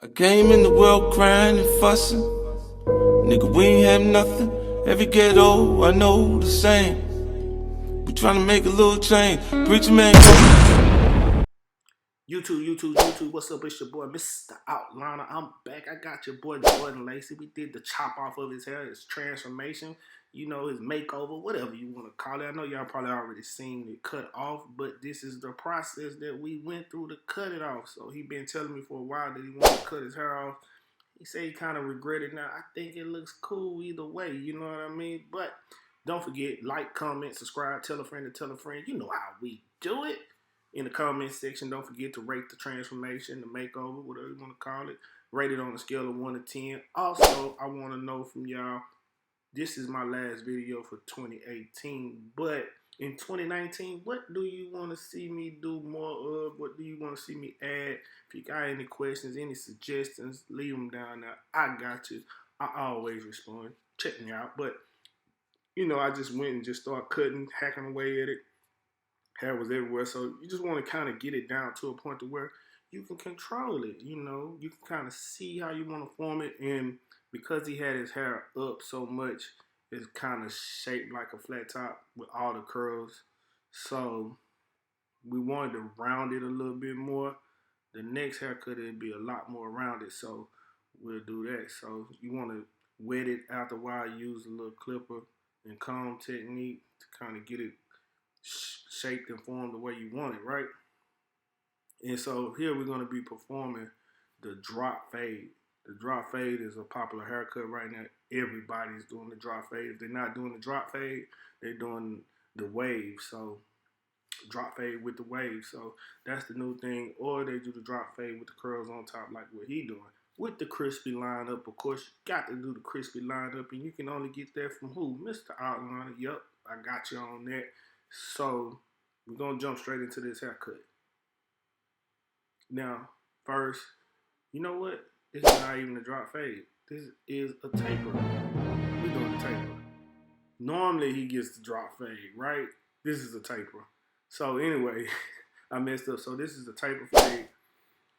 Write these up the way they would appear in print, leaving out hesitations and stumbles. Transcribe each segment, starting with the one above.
I came in the world crying and fussing. Nigga, we ain't have nothing. Every ghetto, I know the same. We tryna make a little change. Preacher man. YouTube, what's up? It's your boy, Mr. Outliner. I'm back. I got your boy, Jordan Lacey. We did the chop off of his hair, his transformation, you know, his makeover, whatever you want to call it. I know y'all probably already seen it cut off, but this is the process that we went through to cut it off. So he been telling me for a while that he wanted to cut his hair off. He said he kind of regretted it now. I think it looks cool either way, you know what I mean? But don't forget, like, comment, subscribe, tell a friend to tell a friend. You know how we do it. In the comment section, don't forget to rate the transformation, the makeover, whatever you want to call it. Rate it on a scale of 1 to 10. Also, I want to know from y'all, this is my last video for 2018, but in 2019, what do you want to see me do more of? What do you want to see me add? If you got any questions, any suggestions, leave them down there. I got you. I always respond. Check me out. But, you know, I just went and just started cutting, hacking away at it. Hair was everywhere. So you just want to kind of get it down to a point to where you can control it. You know, you can kind of see how you want to form it. And because he had his hair up so much, it's kind of shaped like a flat top with all the curls. So we wanted to round it a little bit more. The next haircut, it'd be a lot more rounded. So we'll do that. So you want to wet it after a while, use a little clipper and comb technique to kind of get it shaped and formed the way you want it, right? And so here we're going to be performing the drop fade. The drop fade is a popular haircut right now. Everybody's doing the drop fade. If they're not doing the drop fade, they're doing the wave. So drop fade with the wave. So that's the new thing. Or they do the drop fade with the curls on top like what he doing. With the crispy lineup, of course, you got to do the crispy lineup, and you can only get that from who? Mr. Outliner. Yep, I got you on that. So we're going to jump straight into this haircut. Now, first, you know what? This is not even a drop fade. This is a taper. We're doing a taper. Normally, he gets the drop fade, right? This is a taper. So anyway, I messed up. So this is the taper fade,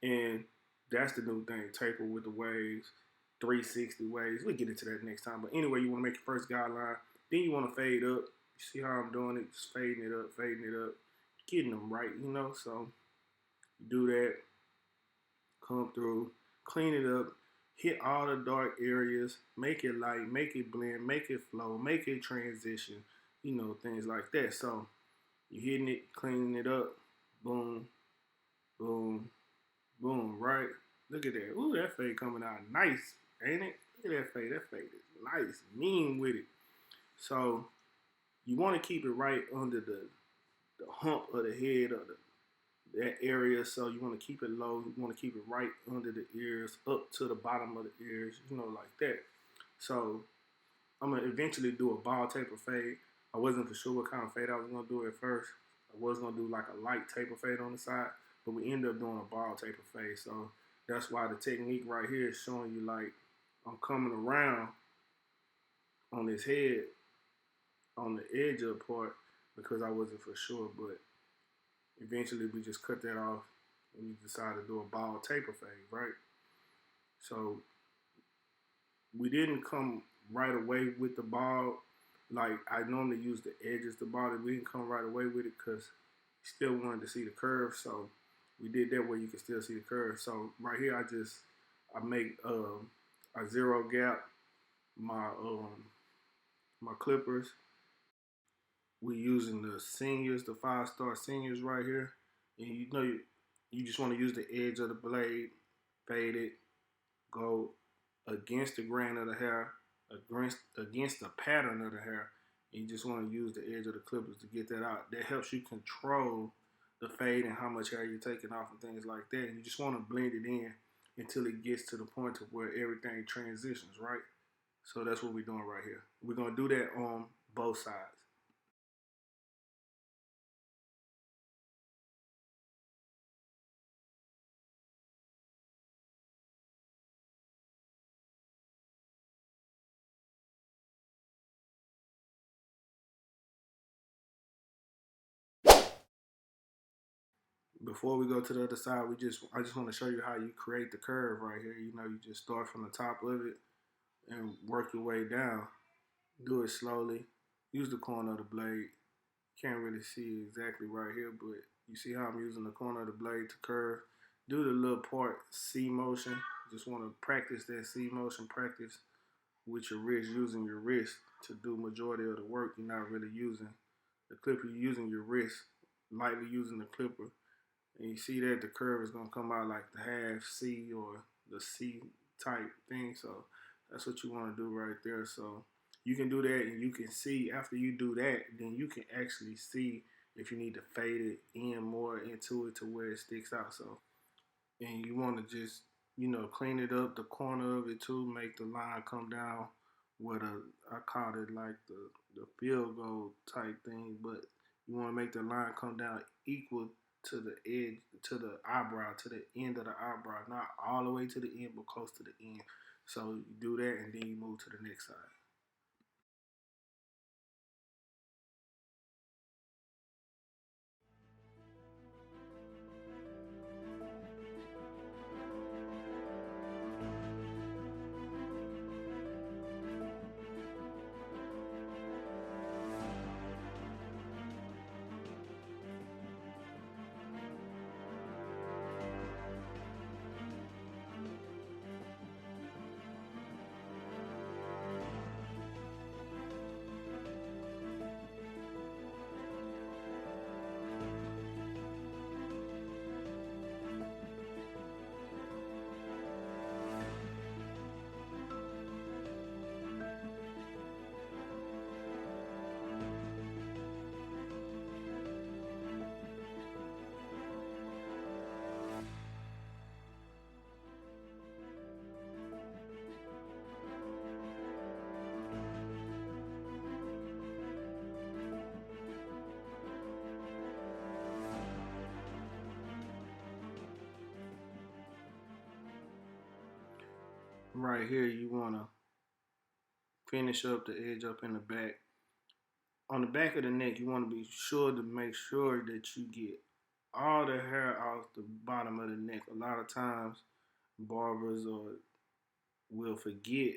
and that's the new thing. Taper with the waves, 360 waves. We'll get into that next time. But anyway, you want to make your first guideline. Then you want to fade up. You see how I'm doing it? Just fading it up, getting them right, you know? So do that, come through, clean it up, hit all the dark areas, make it light, make it blend, make it flow, make it transition, you know, things like that. So you're hitting it, cleaning it up, boom, boom, boom, right? Look at that. Ooh, that fade coming out nice, ain't it? Look at that fade. That fade is nice, mean with it. So you want to keep it right under the hump of the head of that area. So you want to keep it low. You want to keep it right under the ears, up to the bottom of the ears, you know, like that. So I'm going to eventually do a bald taper fade. I wasn't for sure what kind of fade I was going to do at first. I was going to do like a light taper fade on the side, but we ended up doing a bald taper fade. So that's why the technique right here is showing you like I'm coming around on his head on the edge of the part because I wasn't for sure, but eventually we just cut that off and we decided to do a bald taper fade, right? So we didn't come right away with the bald. Like I normally use the edges to bald it. We didn't come right away with it because we still wanted to see the curve. So we did that where you can still see the curve. So right here I make a zero gap my clippers. We using the seniors, the 5-star seniors right here. And you know you just want to use the edge of the blade, fade it, go against the grain of the hair, against the pattern of the hair. And you just want to use the edge of the clippers to get that out. That helps you control the fade and how much hair you're taking off and things like that. And you just want to blend it in until it gets to the point of where everything transitions, right? So that's what we're doing right here. We're going to do that on both sides. Before we go to the other side, I just want to show you how you create the curve right here. You know, you just start from the top of it and work your way down. Do it slowly. Use the corner of the blade. Can't really see exactly right here, but you see how I'm using the corner of the blade to curve. Do the little part C motion. Just want to practice that C motion. Practice with your wrist, using your wrist to do majority of the work. You're not really using the clipper. You're using your wrist, lightly using the clipper. And you see that the curve is going to come out like the half C or the C type thing. So that's what you want to do right there. So you can do that, and you can see after you do that, then you can actually see if you need to fade it in more into it to where it sticks out. So, and you want to just, you know, clean it up, the corner of it too, make the line come down with I call it like the field goal type thing, but you want to make the line come down equal to the edge, to the eyebrow, to the end of the eyebrow, not all the way to the end, but close to the end. So you do that, and then you move to the next side. Right here, you want to finish up the edge up in the back. On the back of the neck, you want to be sure to make sure that you get all the hair off the bottom of the neck. A lot of times, barbers will forget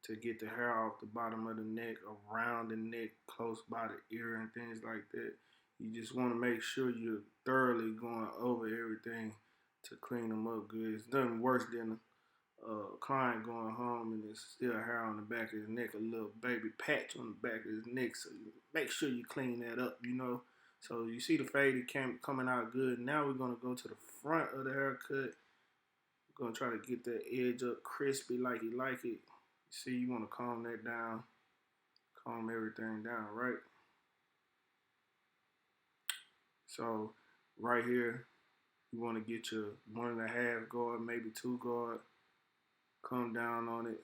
to get the hair off the bottom of the neck, around the neck, close by the ear, and things like that. You just want to make sure you're thoroughly going over everything to clean them up good. It's nothing worse than client going home and there's still hair on the back of his neck, a little baby patch on the back of his neck. So you make sure you clean that up, you know. So you see the fade coming out good. Now we're gonna go to the front of the haircut. We're gonna try to get that edge up crispy like you like it. You see, you want to comb that down, comb everything down, right? So right here, you want to get your 1.5 guard, maybe 2 guard. Come down on it,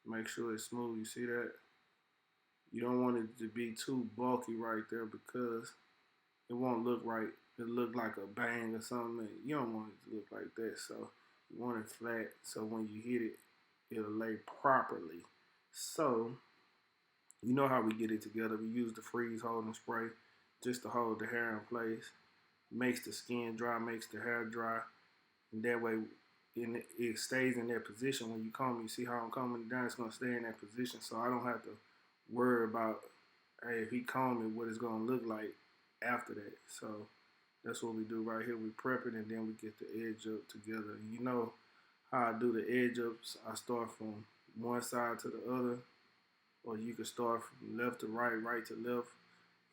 make sure it's smooth. You see that? You don't want it to be too bulky right there because it won't look right. It'll look like a bang or something. You don't want it to look like that. So you want it flat so when you hit it, it'll lay properly. So you know how we get it together. We use the freeze holding spray just to hold the hair in place. Makes the skin dry, makes the hair dry. And that way it stays in that position. When you comb, you see how I'm combing down, it's going to stay in that position. So I don't have to worry about, hey, if he combing, what it's going to look like after that. So that's what we do right here. We prep it and then we get the edge up together. And you know how I do the edge ups. I start from one side to the other, or you can start from left to right, right to left.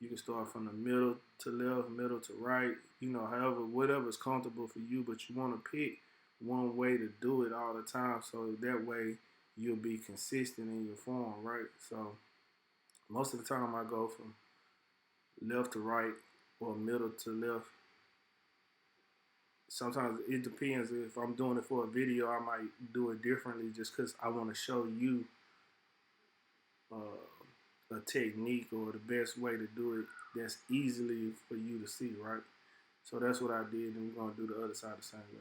You can start from the middle to left, middle to right. You know, however, whatever's comfortable for you, but you want to pick one way to do it all the time, so that way you'll be consistent in your form, right? So most of the time I go from left to right or middle to left. Sometimes it depends. If I'm doing it for a video, I might do it differently just because I want to show you a technique or the best way to do it that's easily for you to see, right? So that's what I did, and we're going to do the other side the same way.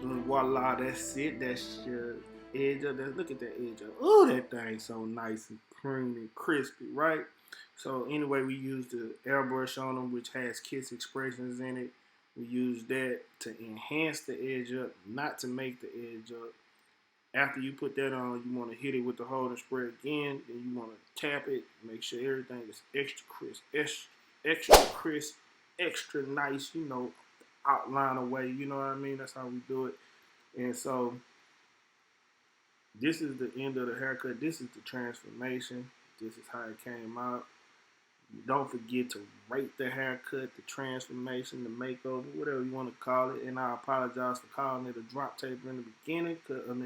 And voila, that's it. That's your edge of that. Look at that edge of. Oh, that thing so nice and creamy and crispy, right? So anyway, we use the airbrush on them, which has kiss expressions in it. We use that to enhance the edge up, not to make the edge up. After you put that on, you want to hit it with the holding spray again. Then you want to tap it, make sure everything is extra crisp, extra nice. You know, outline away. You know what I mean? That's how we do it. And so this is the end of the haircut. This is the transformation. This is how it came out. Don't forget to rate the haircut, the transformation, the makeover, whatever you want to call it. And I apologize for calling it a drop taper in the beginning.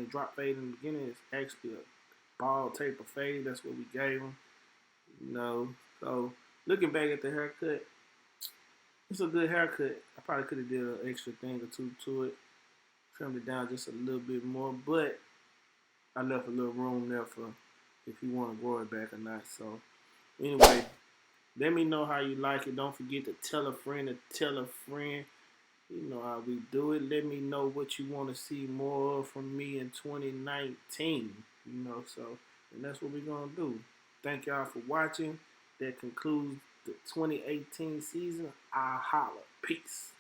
Drop fade in the beginning. It's actually a bald taper fade. That's what we gave them. You know, so looking back at the haircut, it's a good haircut. I probably could have did an extra thing or two to it. Trimmed it down just a little bit more, but I left a little room there for if you want to grow it back or not. So anyway, let me know how you like it. Don't forget to tell a friend to tell a friend. You know how we do it. Let me know what you want to see more of from me in 2019. You know, so, and that's what we're going to do. Thank y'all for watching. That concludes the 2018 season. I'll holla. Peace.